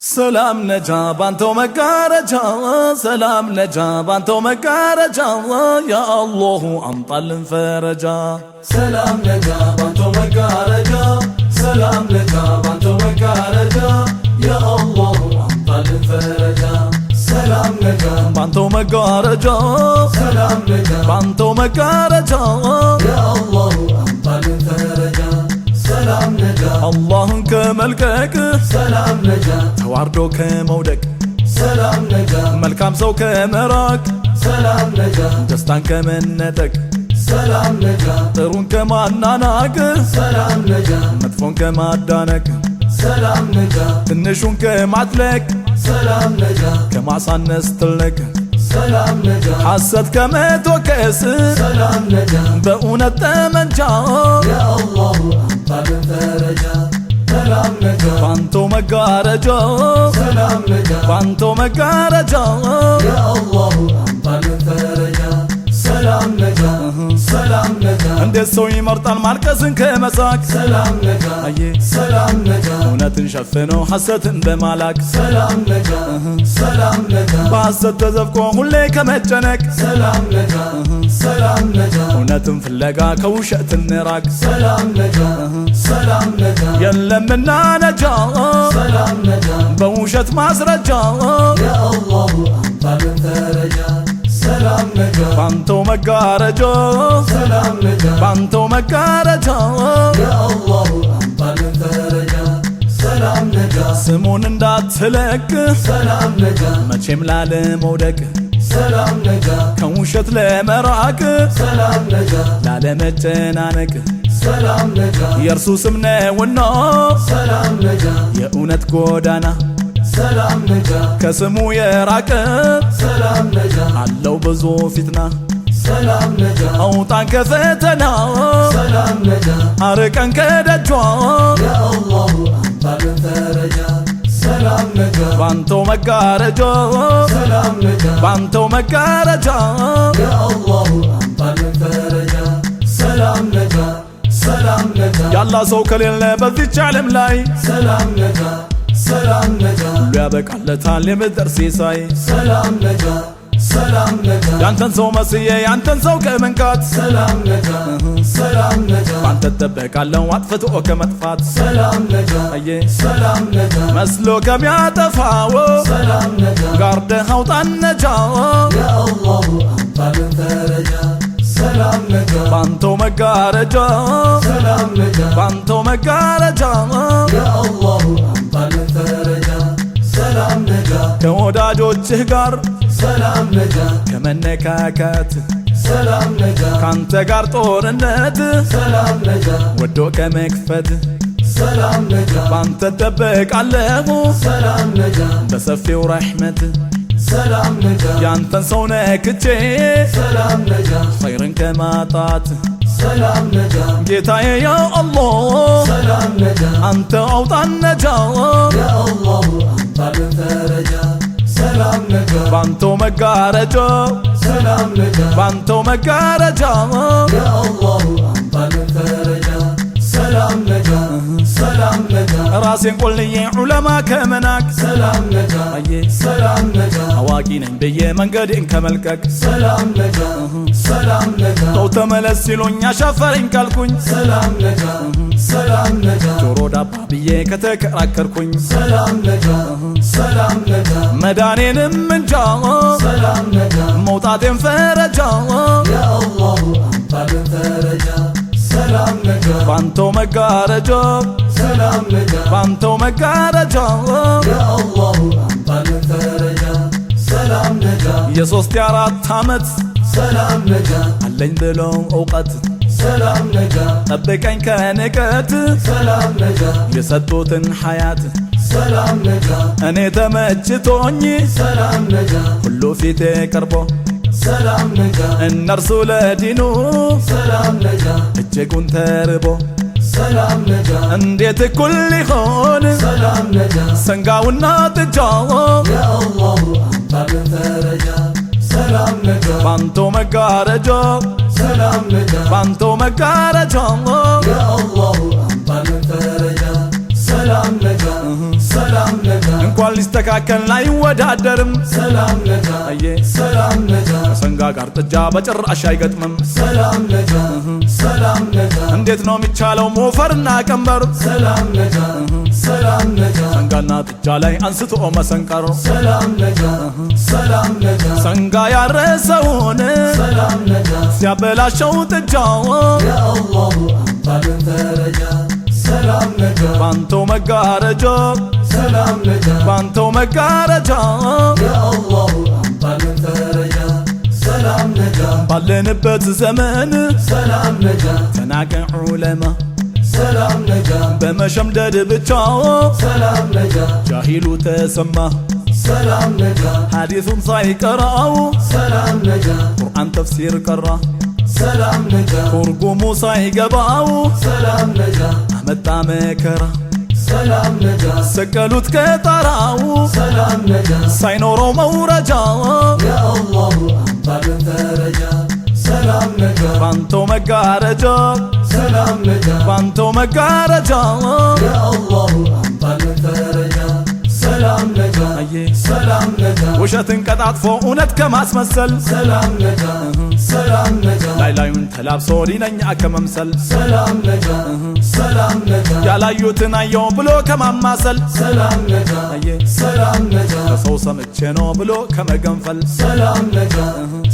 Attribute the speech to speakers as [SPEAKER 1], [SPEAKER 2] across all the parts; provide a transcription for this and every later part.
[SPEAKER 1] ሰላም ነጃ ባንተ መጋረጃ ሰላም ነጃ ባንተ መጋረጃ ያ አላሁ አምጣልን ፈረጃ ሰላም ነጃ ባንተ መጋረጃ ሰላም ነጃ ባንተ መጋረጃ ያ አላሁ አምጣልን ፈረጃ ሰላም ነጃ ባንተ መጋረጃ ሰላም ነጃ ባንተ መጋረጃ ያ አላሁ አምጣልን ፈረጃ ሰላም ነጃ አላህን ከመልቀቅ ሰላም ነጃ ተዋርዶ ከመውደቅ ሰላም ነጃ መልካም ሰው ከመራቅ ሰላም ነጃ ደስታን ከመነጠቅ ሰላም ነጃ ጥሩን ከማናናቅ ሰላም ነጃ መጥፎን ከማዳነቅ ሰላም ነጃ ትንሹን ከማትለቅ ሰላም ነጃ ከማሳነስ ትልቅ ሰላም ነጃ ሐሰት ከመተወከስ ሰላም ነጃ በእውነት ጠመንጃ ያ አላሁ አምጣልን ፈረጃ ሰላም ነጃ ባንተ መጋረጃ ሰላም ነጃ ባንተ መጋረጃ ያ አላሁ አምጣልን ፈረጃ ሰላም ነጃ ሰላም ነጃ እንዴት ሰው ይመርጣል ማልቀስን ከመሳቅ ሰላም ነጃ ሰላም ነጃ እውነትን ሸፍኖ ሐሰትን በማላቅ ሰላም ነጃ ሰላም ነጃ በሐሰት ተዘፍቆ ሁሌ ከመጨነቅ ሰላም ነጃ ሰላም ነጃ እውነትን ፍለጋ ከውሸት እንራቅ ሰላም ነጃ ሰላም ነጃ የለምና ነጃ ሰላም ነጃ በውሸት ማስረጃ ያ አላሁ አምጣልን ፈረጃ ሰላም ነጃ ባንተ መጋረጃ ሰላም ነጃ ባንተ መጋረጃ ያ አላሁ አምጣልን ፈረጃ ሰላም ነጃ ስሙን እንዳትለቅ ሰላም ነጃ መቼም ላለመውደቅ ሰላም ነጃ ከውሸት ለመራቅ ሰላም ነጃ ላለመጨናነቅ ሰላም ነጃ የእርሱ ስም ነውና ሰላም ነጃ የእውነት ጎዳና ሰላም ነጃ ከስሙ የራቀ ሰላም ነጃ አለው ብዙ ፊትና ሰላም ነጃ አውጣን ከፈተና ሰላም ነጃ አርቀን ከደጇ ያ አላሁ አምጣልን ፈረጃ ሰላም ነጃ ባንተ መጋረጃ ሰላም ነጃ ባንተ መጋረጃ ያ አላሁ አምጣልን ፈረጃ ሰላም ነጃ ሰላም ነጃ ያላ ሰው ከሌለ በዚች ዓለም ላይ ሰላም ነጃ ሰላም ነጃ ሁሉ ያበቃለታል የምድር ሲሳይ ሰላም ነጃ ሰላም ነጃ ያንተን ሰው መስዬ ያንተን ሰው ከመንካት ሰላም ነጃ ሰላም ነጃ ባንተ እጠበቃለሁ አጥፍቶ ከመጥፋት ሰላም ነጃ ሰላም ነጃ መስሎ ከሚያጠፋው ሰላም ነጃ ጋርደህ አውጣን ነጃ ያ አላሁ አምጣልን ፈረጃ ሰላም ነጃ ባንተ መጋረጃ ሰላም ነጃ ባንተ መጋረጃ ያ አላሁ አምጣልን ፈረጃ ሰላም ነጃ ከወዳጆችህ ጋር ሰላም ነጃ ከመነካካት ሰላም ነጃ ካንተ ጋር ጦርነት ሰላም ነጃ ወዶ ከመክፈት ሰላም ነጃ ባንተ እጠበቃለሁ ሰላም ነጃ በሰፊው ረሕመት ሰላም ነጃ ያንተን ሰው ነክቼ ሰላም ነጃ ኸይርን ከማጣት ሰላም ነጃ ጌታዬ ያ አላህ ሰላም ነጃ አንተ አውጣን ነጃ ያ አላሁ አምጣልን ፈረጃ ሰላም ነጃ ባንተ መጋረጃ ሰላም ነጃ ባንተ መጋረጃ ያ አላሁ አምጣልን ፈረጃ ሰላም ነጃ ሰላም ነጃ ራሴን ቆልዬ ዑለማ ከመናቅ ሰላም ነጃ ሰላም ነጃ አዋቂ ነኝ ብዬ መንገዴን ከመልቀቅ ሰላም ነጃ ሰላም ነጃ ተው ተመለስ ሲሉኝ አሻፈረኝ ካልኩኝ ሰላም ነጃ ሰላም ነጃ ጆሮ ዳባ ብዬ ከተከራከርኩኝ ሰላም ነጃ ሰላም ነጃ መዳኔንም እንጃ ሰላም ነጃ መውጣቴን ፈረጃ ያ አላሁ አምጣልን ፈረጃ ሰላም ነጃ ባንተ መጋረጃ ሰላም ነጃ ባንተ መጋረጃ ያ አላሁ አምጣልን ፈረጃ ሰላም ነጃ የሶስት የአራት ዓመት ሰላም ነጃ አለኝ ብሎ እውቀት ሰላም ነጃ ጠብቀኝ ከንቀት ሰላም ነጃ የሰጡትን ሐያት ሰላም ነጃ እኔ ተመችቶኝ ሰላም ነጃ ሁሉ ፊቴ ቀርቦ ሰላም ነጃ እነርሱ ለዲኑ ሰላም ነጃ እጅጉን ተርቦ ሰላም ነጃ እንዴት እኩል ሊሆን ሰላም ነጃ ሰንጋውና ጥጃው ያ አላሁ አምጣልን ፈረጃ ሰላም ነጃ ባንተ መጋረጃ ሰላም ነጃ ባንተ መጋረጃ ያ አላሁ አምጣልን ፈረጃ ሰላም ነጋ ሰላም ነጋ እንኳን ሊስተካከል ላይወዳደርም ሰላም ነጋ ሰላም ነጋ ከሰንጋ ጋር ጥጃ በጭራሽ አይገጥምም ሰላም ነጋ ሰላም ነጋ እንዴት ነው የሚቻለው ሞፈርና ቀንበር ሰላም ነጋ ሰላም ነጋ ሰንጋና ጥጃ ላይ አንስቶ መሰንቀር ሰላም ነጋ ሰላም ነጋ ሰንጋ ያረሰውን ሰላም ነጋ ሲያበላሸው ጥጃው ያ አላህ አንተን ፈረጃ ሰላም ነጋ ባንተው መጋረጃ ሰላም ነጋ ባንተው መጋረጃ ያ አላህ አንተን ፈረጃ ሰላም ነጋ ባለንበት ዘመን ሰላም ነጋ ተናቀ ዑለማ ሰላም ነጋ በመሸምደድ ብቻ ሰላም ነጋ ጃሂሉ ተሰማ ሰላም ነጋ ሐዲሱን ሳይቀራው ሰላም ነጋ ቁርአን ተፍሲር ቀራ ሰላም ነጋ ትርጉሙ ሳይገባው ሰላም ነጋ አመጣ መከራ ሰላም ነጋ ሰቀሉት ከጣራው ሰላም ነጋ ሳይኖረው መውረጃ ያ አላህ አንተን ፈረጃ ሰላም ነጋ ባንተው መጋረጃ ሰላም ነጋ ባንተው መጋረጃ ያ አላህ አንተን ፈረጃ ሰላም ነጋ ሰላም ነጋ ውሸትን ቀጣጥፎ እውነት ከማስመሰል ሰላም ነጋ ሰላም ነጋ ላይ ላዩን ተላብሶ ሊነኛ ከመምሰል ሰላም ነጋ ሰላም ነጋ ያላዩትን አየው ብሎ ከማማሰል ሰላም ነጋ ሰላም ነጋ ከሰው ሰምቼ ነው ብሎ ከመገንፈል ሰላም ነጋ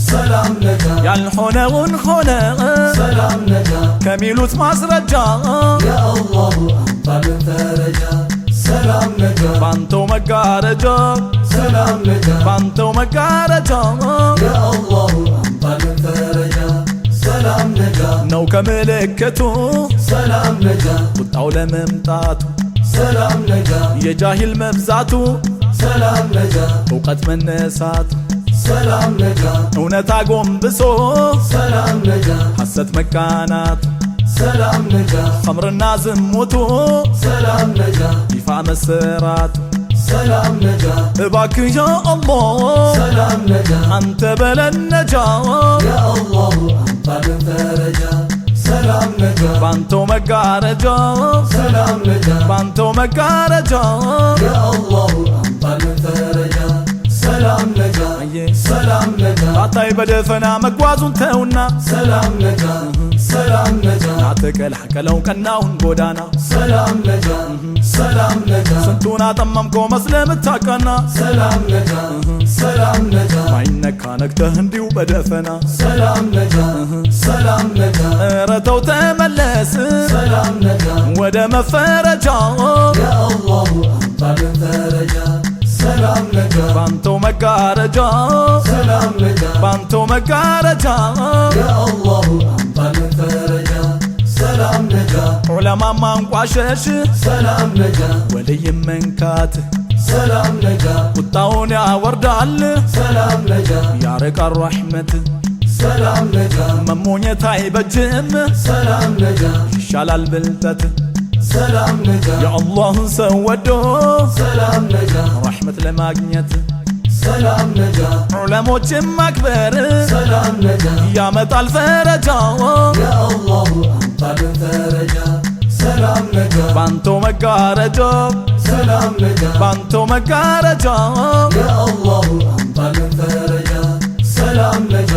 [SPEAKER 1] ሰላም ነጋ ያልሆነውን ሆነ ሰላም ነጋ ከሚሉት ማስረጃ ያ አላህ አንተን ፈረጃ ሰላም ነጋ ባንተው መጋረጃ ሰላም ነጋ ባንተው መጋረጃ ያ አላህ አንተን ፈረጃ ሰላም ነጋ ነው ከምልክቱ ሰላም ነጋ ቁጣው ለመምጣቱ ሰላም ነጋ የጃሂል መብዛቱ ሰላም ነጋ እውቀት መነሳቱ ሰላም ነጋ እውነት አጎንብሶ ሰላም ነጋ ሐሰት መቃናቱ ሰላም ነጋ ኸምርና ዝሙቱ ሰላም ነጋ ይፋ መሰራቱ ሰላም ነጋ እባክህ ያ አላህ ሰላም ነጋ አንተ በለን ነጃ ያ አላህ አንተን ፈረጃ ሰላም ነጋ ባንተው መጋረጃ ሰላም ነጋ ባንተው መጋረጃ ያ አላህ አንተን ፈረጃ ሰላም ነጋ ሰላም ነጋ አታይ በደፈና መጓዙን ተውና ሰላም ነጋ ሰላም ነጋ ናተቀላቀለው ቀናውን ጎዳና ሰላም ነጋ ሰላም ነጋ ስንቱን አጠመምከው መስለምታቀና ሰላም ነጋ ሰላም ነጋ ማይነካ ነክተህ እንዲሁ በደፈና ሰላም ነጋ ሰላም ነጋ ኧረ ተው ተመለስ ሰላም ነጋ ወደ መፈረጃ ያ አላህ አንተን ፈረጃ ሰላም ነጋ ባንተው መጋረጃ ሰላም ነጋ ባንተው መጋረጃ ያ አላህ አንተን ፈረጃ ሰላም ነጋ ዑለማ ማንቋሸሽ ሰላም ነጋ ወልይ መንካት ሰላም ነጋ ቁጣውን ያወርዳል ሰላም ነጋ ያርቃል ረሕመት ሰላም ነጋ መሞኘት አይበጅም ሰላም ነጋ ይሻላል ብልጠት ሰላም ነጋ የአላህን ሰው ወዶ ሰላም ነጋ ረሕመት ለማግኘት ሰላም ነጋ ዑለሞችን ማክበር ሰላም ነጋ ያመጣል ፈረጃ ያ አላህ አንተን ፈረጃ ሰላም ነጋ ባንተው መጋረጃ ሰላም ነጋ ባንተው መጋረጃ ያ አላህ አንተን ፈረጃ ሰላም ነጋ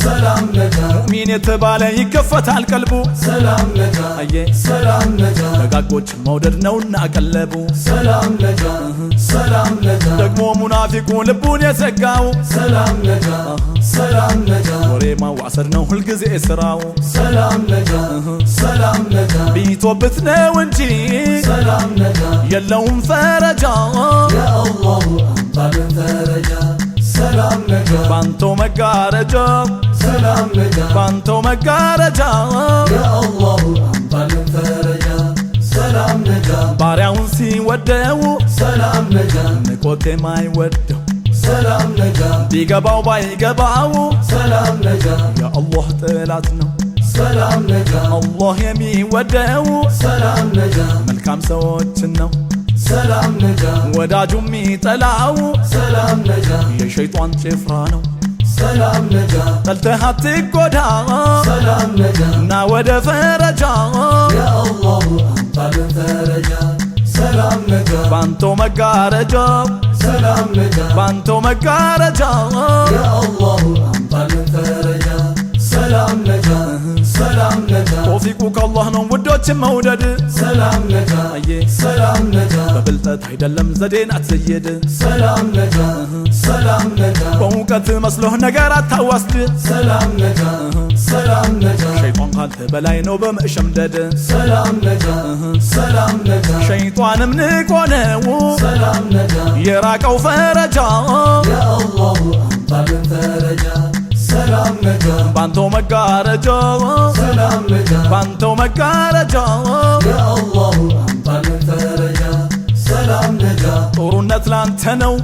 [SPEAKER 1] ሰላም ነጋ ሙእሚን የተባለ ይከፈታል ቀልቡ ሰላም ነጋ ሰላም ነጋ ደጋጎች መውደድ ነውና ቀለቡ ሰላም ነጋ ሰላም ነጋ ደግሞ ሙናፊቁ ልቡን የዘጋው ሰላም ነጋ ሰላም ነጋ ወሬ ማዋሰድ ነው ሁልጊዜ ስራው ሰላም ነጋ ሰላም ነጋ ቢቶብት ነው እንጂ ሰላም ነጋ የለውም ፈረጃ ያ አላህ አንተን ፈረጃ ሰላም ነጋ ባንተው መጋረጃ ሰላም ነጋ ባንተው መጋረጃ ያ አላህ አንተን ፈረጃ ሰላም ነጋ ባሪያውን ሲወደው ሰላም ነጋ ንቆት የማይወደው ሰላም ነጋ ቢገባው ባይገባው ሰላም ነጋ የአላህ ጠላት ነው ሰላም ነጋ አላህ የሚወደው ሰላም ነጋ መልካም ሰዎችን ነው ሰላም ነጋ ወዳጁ የሚጠላው ሰላም ነጋ የሸይጣን ጭፍራ ነው ሰላም ነጋ ጠልተህ አትጎዳ ሰላም ነጋ እና ወደ ፈረጃ ያ አላህ አንተን ፈረጃ ሰላም ነጋ ባንቶ መጋረጃ ሰላም ነጋ ባንቶ መጋረጃ ያ አላሁ አምጣልን ፈረጃ ሰላም ነጋ ሰላም ነጋ ተውፊቁ ከአላህ ነው ውዶችን መውደድ ሰላም ነጋ ሰላም ነጋ በብልጠት አይደለም ዘዴን አትዘይድ ሰላም ነጋ ሰላም ነጋ በእውቀት መስሎህ ነገር አታዋስድ ሰላም ነጋ ሰላም ነጋ ሸይጣን ካንተ በላይ ነው በመሸምደድ ሰላም ነጋ ሰላም ነጋ ሸይጣንም ንቆ ነው ሰላም ነጋ የራቀው ፈረጃ ያ አላሁ አምጣልን ፈረጃ ሰላም ነጋ ባንቶ መጋረጃ ሰላም ነጋ ባንቶ መጋረጃ ያ አላሁ አምጣልን ፈረጃ ሰላም ነጋ ጦርነት ላንተ ነው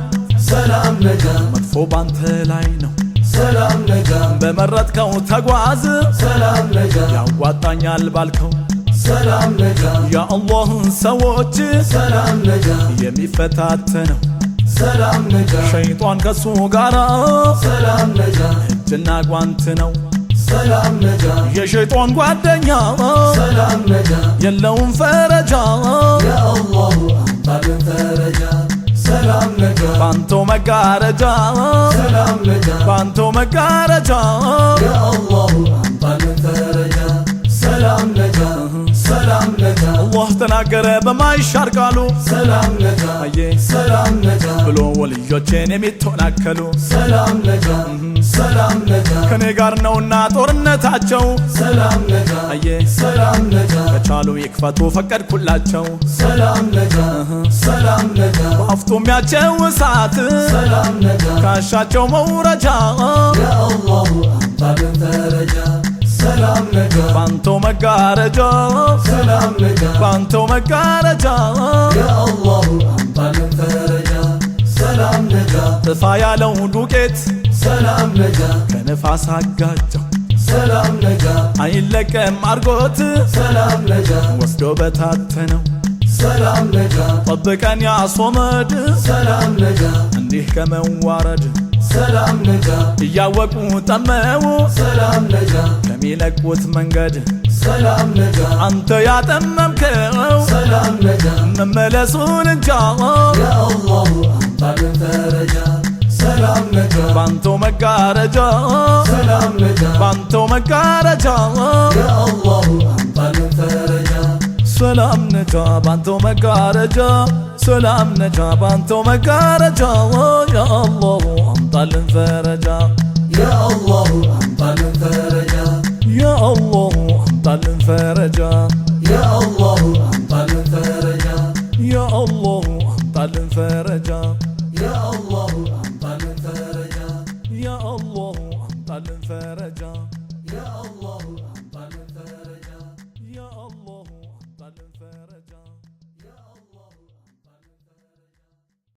[SPEAKER 1] ሰላም ነጋ መጥፎ ባንተ ላይ ነው ሰላም ነጋ በመረጥከው ተጓዝ ሰላም ነጋ ያዋጣኛል ባልከው ሰላም ነጋ ያ አላህን ሰዎች ሰላም ነጋ የሚፈታተነው ሰላም ነጋ ሸይጣን ከሱ ጋራ ሰላም ነጋ እጅና ጓንት ነው ሰላም ነጋ የሸይጣን ጓደኛ ሰላም ነጋ የለውም ፈረጃ ያ አላሁ አምጣልን ፈረጃ ሰላም ነጋ ባንቶ መጋረጃ ሰላም ነጋ ባንቶ መጋረጃ ያ አላሁ አምጣልን ፈረጃ ሰላም ነጋ ሰላም ነጋ አላህ ተናገረ በማይሻር ቃሉ ሰላም ነጋ ሰላም ነጋ ብሎ ወልዮቼን የሚተናከሉ ሰላም ነጋ ሰላም ነጋ ከኔ ጋር ነውና ጦርነታቸው ሰላም ነጋ ሰላም ነጋ ከቻሉ ይክፈቱ ፈቀድኩላቸው ሰላም ነጋ ሰላም ነጋ በአፍጦሚያቸው እሳት ሰላም ነጋ ካሻቸው መውረጃ ያ አላሁ አምጣልን ፈረጃ ሰላም ነጋ ባንቶ መጋረጃ ሰላም ነጋ ባንቶ መጋረጃ ያ አላሁ አምጣልን ፈረጃ ሰላም ነጋ ጥፋ ያለው ዱቄት ሰላም ነጋ ከነፋስ አጋጨው ሰላም ነጋ አይለቀም አርጎት ሰላም ነጋ ወስዶ በታተነው ሰላም ነጋ ጠብቀን ያሶመድ ሰላም ነጋ እንዲህ ከመዋረድ ሰላም ነጋ እያወቁ ጠመው ሰላም ነጋ ከሚለቁት መንገድ ሰላም ነጋ አንተ ያጠመምከው ሰላም ነጋ መመለሱን እንጃ ያ አላሁ አምጣልን ፈረጃ ሰላም ነጋ ባንቶ መጋረጃ ሰላም ነጋ ባንቶ መጋረጃ ያ አላሁ አምጣልን ፈረጃ ሰላም ነጋ ባንቶ መጋረጃ ሰላም ነጋ ባንቶ መጋረጃ ያ አላሁ አምጣልን ፈረጃ ያ አላሁ አምጣልን ፈረጃ ያ አላሁ አምጣልን ፈረጃ ያ አላሁ አምጣልን ፈረጃ ያ አላሁ አምጣልን ፈረጃ ያ አላሁ አምጣልን ፈረጃ ያ አላሁ አምጣልን ፈረጃ